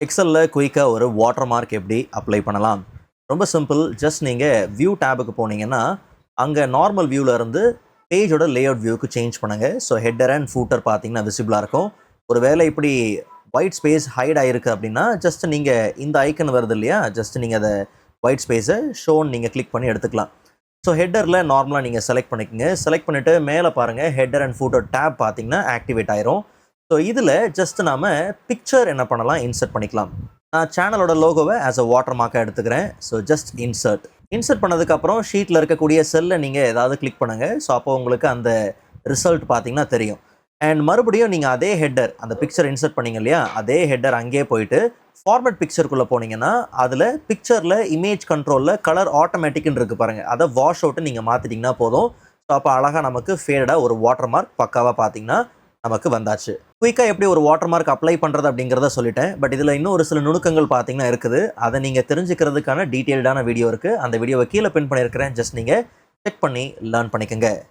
எக்ஸல்ல குயிக்கா ஒரு water mark எப்படி அப்ளை பண்ணலாம்? ரொம்ப சிம்பிள். ஜஸ்ட் நீங்க வியூ டேபுக்கு போனீங்கன்னா, அங்க நார்மல் வியூல இருந்து பேஜோட லேஅவுட் வியூக்கு சேஞ்ச் பண்ணுங்க. ஸோ ஹெட்டர் அண்ட் ஃபூட்டர் பார்த்தீங்கன்னா விசிபிளா இருக்கும். ஒரு வேளை இப்படி ஒயிட் ஸ்பேஸ் ஹைட் ஆயிருக்கு அப்படின்னா, ஜஸ்ட் நீங்க இந்த ஐக்கன் வருது இல்லையா? ஜஸ்ட் நீங்க அத ஒயிட் ஸ்பேஸ ஷோன்னு நீங்க கிளிக் பண்ணி எடுத்துக்கலாம். ஸோ ஹெட்டர்ல நார்மலா நீங்க செலக்ட் பண்ணிக்கங்க. செலக்ட் பண்ணிட்டு மேல பாருங்க ஹெட்டர் அண்ட் ஃபூட்டர் டேப் பார்த்தீங்கன்னா ஆக்டிவேட் ஆயிரும். ஸோ இதில் ஜஸ்ட் நாம பிக்சர் என்ன பண்ணலாம், இன்சர்ட் பண்ணிக்கலாம். நான் சேனலோட லோகோவை ஆஸ் அ வாட்டர் மார்க்காக எடுத்துக்கிறேன். ஸோ ஜஸ்ட் இன்சர்ட் பண்ணதுக்கப்புறம் ஷீட்டில் இருக்கக்கூடிய செல்லை நீங்கள் ஏதாவது கிளிக் பண்ணுங்கள். ஸோ அப்போ உங்களுக்கு அந்த ரிசல்ட் பார்த்தீங்கன்னா தெரியும். அண்ட் மறுபடியும் நீங்கள் அதே ஹெட்டர், அந்த பிக்சர் இன்சர்ட் பண்ணீங்க இல்லையா, அதே ஹெட்டர் அங்கேயே போயிட்டு ஃபார்மேட் பிக்சருக்குள்ளே போனீங்கன்னா அதில் பிக்சரில் இமேஜ் கண்ட்ரோலில் கலர் ஆட்டோமேட்டிக்னு இருக்குது பாருங்கள், அதை வாஷ் அவுட்டு நீங்கள் மாற்றிட்டிங்கன்னா போதும். ஸோ அப்போ அழகாக நமக்கு ஃபேடாக ஒரு வாட்டர் மார்க் பக்காவாக பார்த்தீங்கன்னா நமக்கு வந்தாச்சு. குயிக்காக எப்படி ஒரு வாட்டர் மார்க் அப்ளை பண்ணுறது அப்படிங்கிறத சொல்லிட்டேன். பட் இதில் இன்னும் ஒரு சில நுணுக்கங்கள் பார்த்தீங்கன்னா இருக்குது. அதை நீங்கள் தெரிஞ்சுக்கிறதுக்கான டீட்டெயில்டான வீடியோ இருக்குது. அந்த வீடியோவை கீழே பின் பண்ணியிருக்கிறேன். ஜஸ்ட் நீங்கள் செக் பண்ணி லேர்ன் பண்ணிக்கோங்க.